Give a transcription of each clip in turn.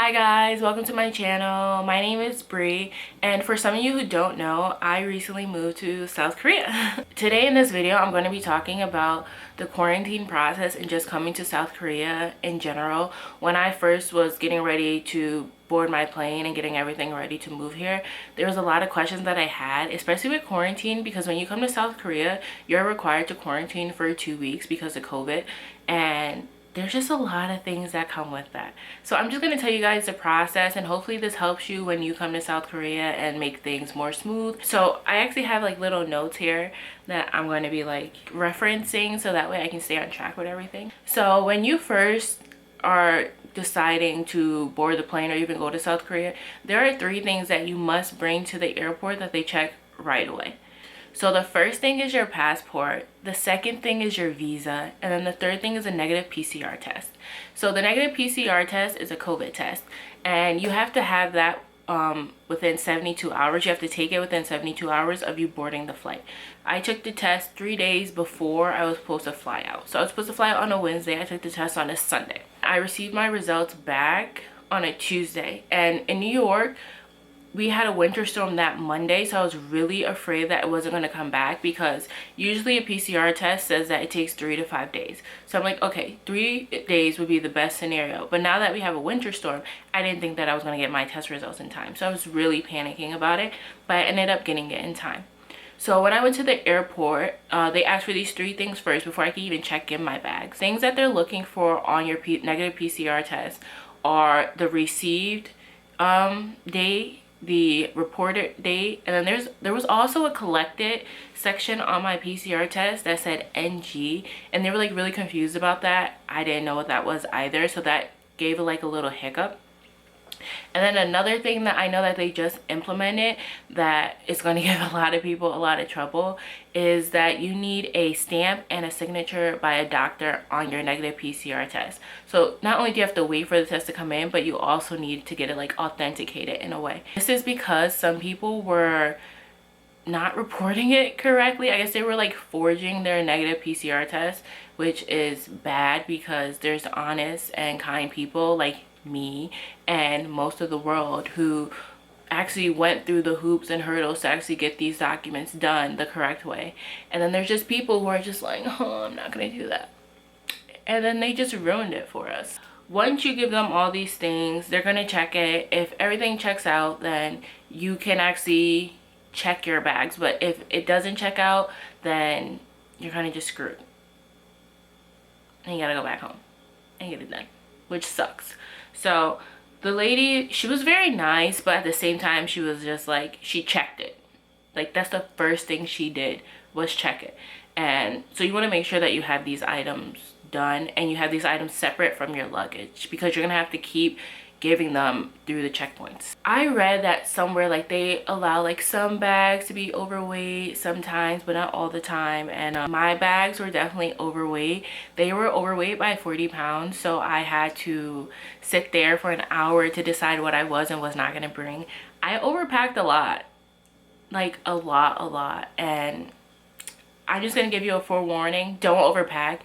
Hi guys, welcome to my channel. My name is Bree, and for some of you who don't know, I recently moved to South Korea. Today in this video, I'm going to be talking about the quarantine process and just coming to South Korea in general. When I first was getting ready to board my plane and getting everything ready to move here, there was a lot of questions that I had, especially with quarantine, because when you come to South Korea, you're required to quarantine for 2 weeks because of COVID, and there's just a lot of things that come with that. So I'm just going to tell you guys the process, and hopefully this helps you when you come to South Korea and make things more smooth. So I actually have like little notes here that I'm going to be like referencing so that way I can stay on track with everything. So when you first are deciding to board the plane or even go to South Korea, there are 3 things that you must bring to the airport that they check right away. So the first thing is your passport, the second thing is your visa, and then the third thing is a negative PCR test. So the negative PCR test is a COVID test, and you have to have that within 72 hours. You have to take it within 72 hours of you boarding the flight. I took the test 3 days before I was supposed to fly out. So I was supposed to fly out on a Wednesday. I took the test on a Sunday. I received my results back on a Tuesday, and in New York, we had a winter storm that Monday, so I was really afraid that it wasn't going to come back, because usually a PCR test says that it takes 3 to 5 days. So I'm like, okay, 3 days would be the best scenario. But now that we have a winter storm, I didn't think that I was going to get my test results in time. So I was really panicking about it, but I ended up getting it in time. So when I went to the airport, they asked for these 3 things first before I could even check in my bags. Things that they're looking for on your negative PCR test are the received date, the reported date, and then there was also a collected section on my PCR test that said NG, and they were like really confused about that. I didn't know what that was either, so that gave like a little hiccup. And then another thing that I know that they just implemented that is going to give a lot of people a lot of trouble is that you need a stamp and a signature by a doctor on your negative PCR test. So not only do you have to wait for the test to come in, but you also need to get it like authenticated in a way. This is because some people were not reporting it correctly. I guess they were like forging their negative PCR test, which is bad because there's honest and kind people like me and most of the world who actually went through the hoops and hurdles to actually get these documents done the correct way. And then there's just people who are just like, oh, I'm not gonna do that, and then they just ruined it for us. Once you give them all these things, they're gonna check it. If everything checks out, then you can actually check your bags. But if it doesn't check out, then you're kind of just screwed and you gotta go back home and get it done, which sucks. So the lady, she was very nice, but at the same time she was just like, she checked it. Like that's the first thing she did, was check it. And so you want to make sure that you have these items done and you have these items separate from your luggage, because you're gonna have to keep giving them through the checkpoints. I read that somewhere like they allow like some bags to be overweight sometimes, but not all the time, and my bags were definitely overweight. They were overweight by 40 pounds, so I had to sit there for an hour to decide what I was and was not going to bring. I overpacked a lot, like a lot, and I'm just going to give you a forewarning: don't overpack.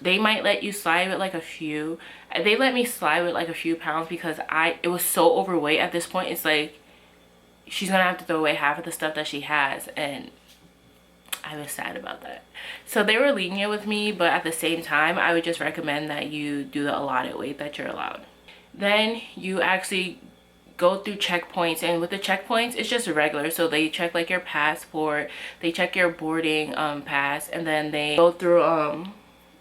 They might let you slide with like a few. They let me slide with like a few pounds because it was so overweight at this point. It's like she's gonna have to throw away half of the stuff that she has, and I was sad about that. So they were lenient with me, but at the same time I would just recommend that you do the allotted weight that you're allowed. Then you actually go through checkpoints, and with the checkpoints it's just regular. So they check like your passport, they check your boarding pass, and then they go through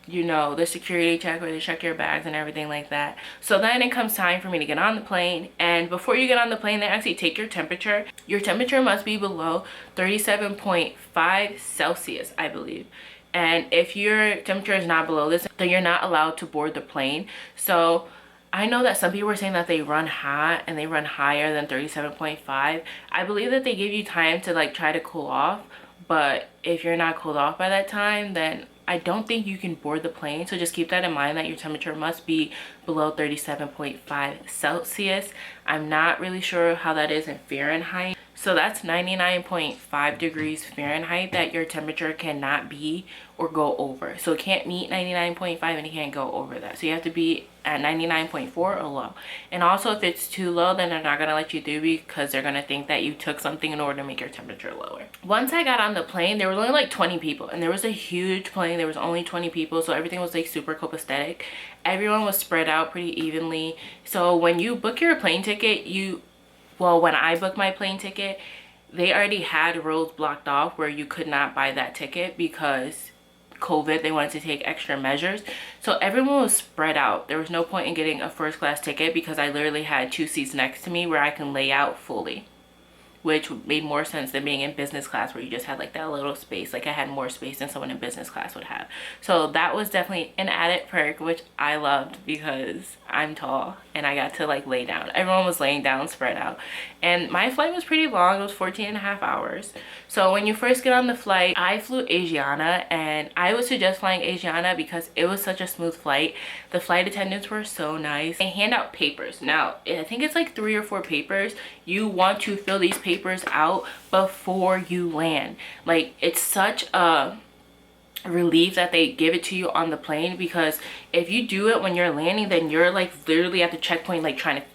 you know, the security check where they check your bags and everything like that. So then it comes time for me to get on the plane, and before you get on the plane they actually take your temperature. Your temperature must be below 37.5 Celsius, I believe. And if your temperature is not below this, then you're not allowed to board the plane. So I know that some people are saying that they run hot and they run higher than 37.5. I believe that they give you time to like try to cool off, but if you're not cooled off by that time, then I don't think you can board the plane. So just keep that in mind, that your temperature must be below 37.5 Celsius. I'm not really sure how that is in Fahrenheit. So that's 99.5 degrees Fahrenheit that your temperature cannot be or go over. So it can't meet 99.5 and it can't go over that. So you have to be at 99.4 or low. And also if it's too low, then they're not gonna let you through because they're gonna think that you took something in order to make your temperature lower. Once I got on the plane, there was only like 20 people, and there was a huge plane. There was only 20 people, so everything was like super copacetic. Everyone was spread out pretty evenly. So when you book your plane ticket, when I booked my plane ticket, they already had roads blocked off where you could not buy that ticket because COVID, they wanted to take extra measures. So everyone was spread out. There was no point in getting a first class ticket because I literally had 2 seats next to me where I can lay out fully, which made more sense than being in business class where you just had like that little space. Like I had more space than someone in business class would have. So that was definitely an added perk, which I loved because I'm tall and I got to like lay down. Everyone was laying down, spread out. And my flight was pretty long. It was 14.5 hours. So when you first get on the flight, I flew Asiana, and I would suggest flying Asiana because it was such a smooth flight. The flight attendants were so nice. They hand out papers. Now, I think it's like 3 or 4 papers. You want to fill these papers out before you land. Like, it's such a relief that they give it to you on the plane, because if you do it when you're landing, then you're like literally at the checkpoint like trying to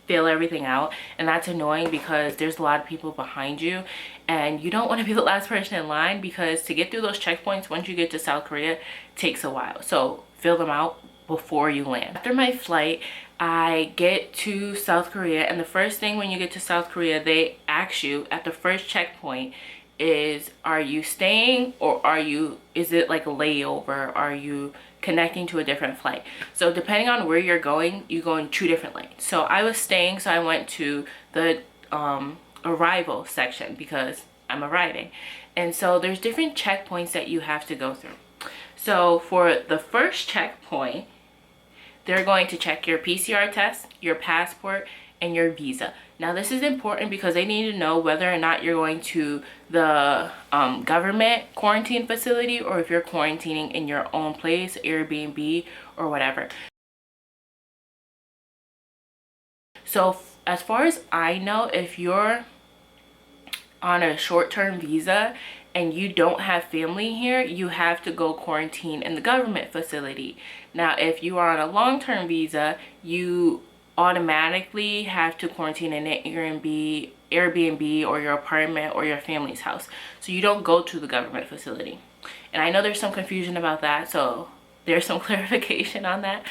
fill everything out, and that's annoying because there's a lot of people behind you and you don't want to be the last person in line, because to get through those checkpoints once you get to South Korea takes a while. So fill them out before you land. After my flight, I get to South Korea, and the first thing when you get to South Korea, they ask you at the first checkpoint is, are you staying, or is it like a layover? Are you connecting to a different flight? So depending on where you're going, you go in 2 different lanes. So I was staying, so I went to the arrival section because I'm arriving. And so there's different checkpoints that you have to go through. So for the first checkpoint, they're going to check your PCR test, your passport, and your visa. Now this is important because they need to know whether or not you're going to the government quarantine facility, or if you're quarantining in your own place, Airbnb or whatever. So as far as I know, if you're on a short-term visa and you don't have family here, you have to go quarantine in the government facility. Now if you are on a long-term visa, you automatically have to quarantine in an Airbnb or your apartment or your family's house. So you don't go to the government facility. And I know there's some confusion about that, so there's some clarification on that.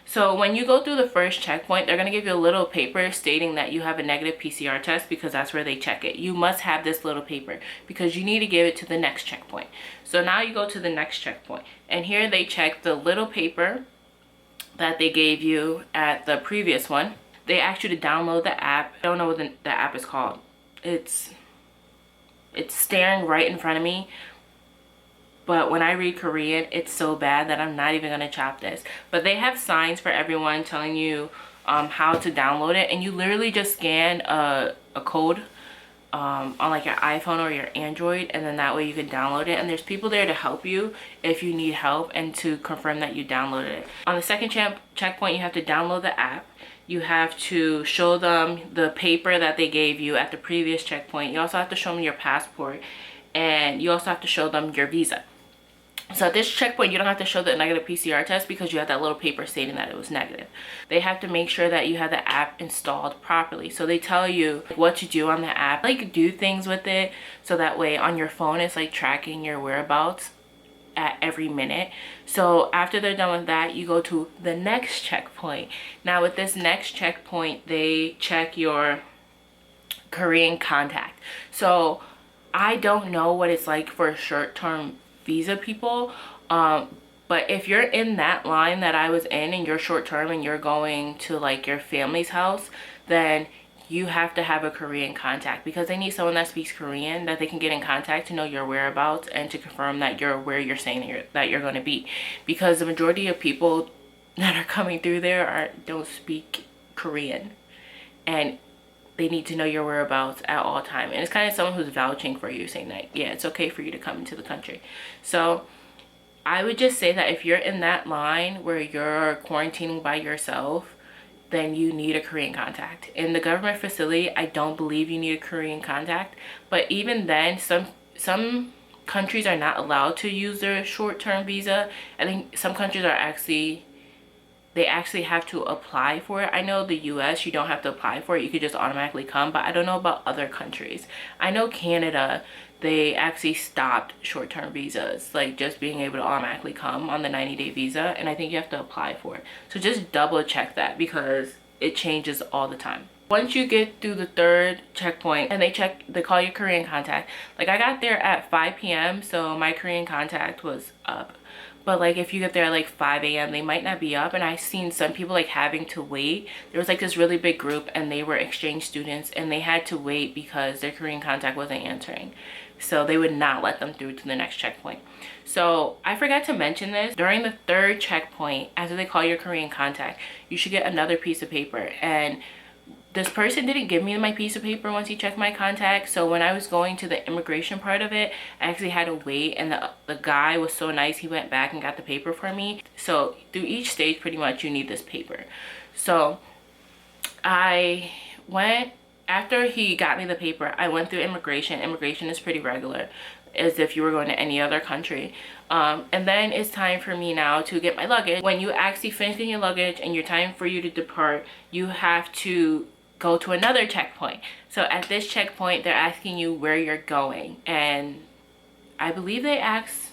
So when you go through the first checkpoint, they're going to give you a little paper stating that you have a negative PCR test, because that's where they check it. You must have this little paper because you need to give it to the next checkpoint. So now you go to the next checkpoint, and here they check the little paper that they gave you at the previous one. They asked you to download the app. I don't know what the app is called. It's staring right in front of me, but when I read Korean, it's so bad that I'm not even gonna chop this. But they have signs for everyone telling you how to download it, and you literally just scan a code on like your iPhone or your Android, and then that way you can download it. And there's people there to help you if you need help and to confirm that you downloaded it. On the second checkpoint, you have to download the app. You have to show them the paper that they gave you at the previous checkpoint. You also have to show them your passport, and you also have to show them your visa. So at this checkpoint, you don't have to show the negative PCR test because you have that little paper stating that it was negative. They have to make sure that you have the app installed properly. So they tell you what to do on the app, like do things with it, so that way on your phone it's like tracking your whereabouts at every minute. So after they're done with that, you go to the next checkpoint. Now with this next checkpoint, they check your Korean contact. So I don't know what it's like for short-term visa people, but if you're in that line that I was in and you're short-term and you're going to like your family's house, then you have to have a Korean contact, because they need someone that speaks Korean that they can get in contact to know your whereabouts and to confirm that you're where you're saying that you're going to be, because the majority of people that are coming through there don't speak Korean, and they need to know your whereabouts at all time. And it's kind of someone who's vouching for you, saying that, yeah, it's okay for you to come into the country. So I would just say that if you're in that line where you're quarantining by yourself, then you need a Korean contact. In the government facility, I don't believe you need a Korean contact, but even then, some countries are not allowed to use their short-term visa. I think some countries are actually, they actually have to apply for it. I know the US, you don't have to apply for it, you could just automatically come, but I don't know about other countries. I know Canada, they actually stopped short-term visas, like just being able to automatically come on the 90-day visa, and I think you have to apply for it. So just double check that because it changes all the time. Once you get through the 3rd checkpoint and they call your Korean contact. Like I got there at 5 p.m. so my Korean contact was up. But like if you get there at like 5 a.m. they might not be up, and I've seen some people like having to wait. There was like this really big group and they were exchange students and they had to wait because their Korean contact wasn't answering. So they would not let them through to the next checkpoint. So I forgot to mention this. During the 3rd checkpoint, after they call your Korean contact, you should get another piece of paper. And this person didn't give me my piece of paper once he checked my contact. So when I was going to the immigration part of it, I actually had to wait, and the guy was so nice, he went back and got the paper for me. So through each stage, pretty much you need this paper. So I went, after he got me the paper, I went through immigration. Immigration is pretty regular, as if you were going to any other country. And then it's time for me now to get my luggage. When you actually finish getting your luggage and your time for you to depart, you have to go to another checkpoint. So at this checkpoint, they're asking you where you're going. And I believe they asked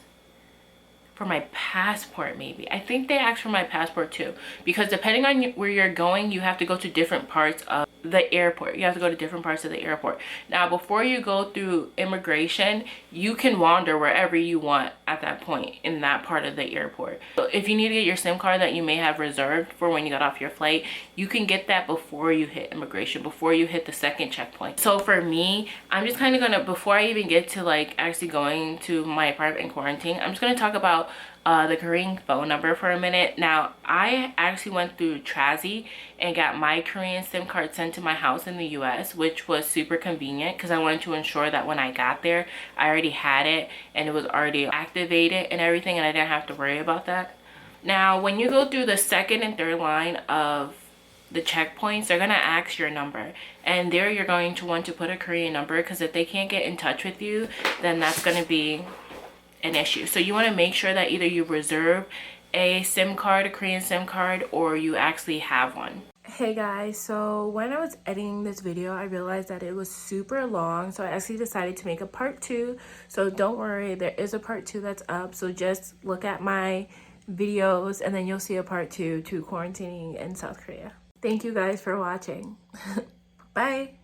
for my passport, maybe. I think they asked for my passport too. Because depending on where you're going, you have to go to different parts of the airport. You have to go to different parts of the airport. Now, before you go through immigration, you can wander wherever you want at that point in that part of the airport. So if you need to get your SIM card that you may have reserved for when you got off your flight, you can get that before you hit immigration, before you hit the 2nd checkpoint. So for me, I'm just kind of gonna, before I even get to like actually going to my apartment and quarantine, I'm just gonna talk about the Korean phone number for a minute. Now, I actually went through Trazi and got my Korean SIM card sent to my house in the US, which was super convenient because I wanted to ensure that when I got there, I already had it and it was already activated and everything, and I didn't have to worry about that. Now, when you go through the 2nd and 3rd line of the checkpoints, they're gonna ask your number, and there you're going to want to put a Korean number, because if they can't get in touch with you, then that's gonna be an issue. So you want to make sure that either you reserve a SIM card, a Korean SIM card, or you actually have one. Hey guys, so when I was editing this video, I realized that it was super long, so I actually decided to make a part 2. So don't worry, there is a part 2 that's up, so just look at my videos and then you'll see a part 2 to quarantining in South Korea. Thank you guys for watching. Bye.